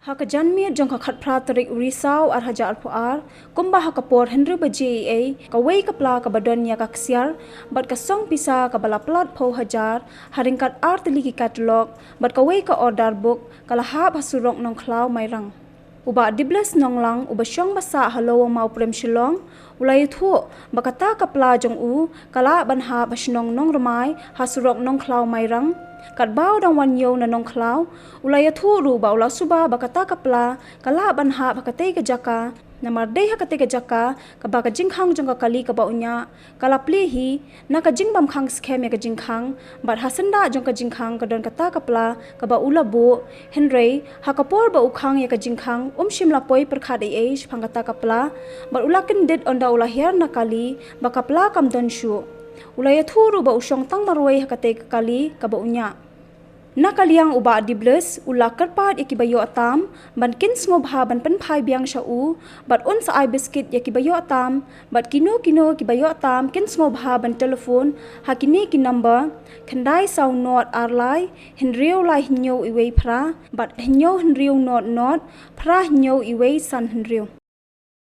Haka janmi jong ka khat pra tarik urisau ar hajar puar kumba haka por henry baji ka wei ka pla ka badon ya ka ksiar bat ka song pisa ka bala plot po hajar haringkat art ligi catalog bat ka wei ka order book kala ha basurok nong klau mairang uba dibles nong lang uba syong basa halo mau prem shilong ulai thu bakata ka pla jong u kala ban ha basnong nong ramai hasurok nong klau mairang kat bau dang wan yo na nong klau ulaya thu ru ba ula suba bakata kapla kala ban ha bakate ka jaka namar dei ha kate ka jaka ka ba ka jingkhang jong ka kali ka ba unya kala pli hi na ka jingbam khang scam ya ka jingkhang bat hasanda jong ka jingkhang ka don kata kapla ka ba ula bu henry ha ka por ba ukhang ya ka jingkhang shimla poi perkhat ei phangata kapla bat ula kin det onda ula her na kali ba kapla kam don shu ulaya thuru ba usong tang marwai hakate kali ka ba unya nakaliang uba dibles ula karpat ikibayo atam ban kin smo bha ban pen phai biang sha u bat un sa ai biscuit yakibayo atam bat kino kibayo atam kin smo bha ban telephone hakini ki number khandai sau not arlai hinriu lai hinyo iwei phra bat hinyo hinriu not pra hinyo iwei san hinriu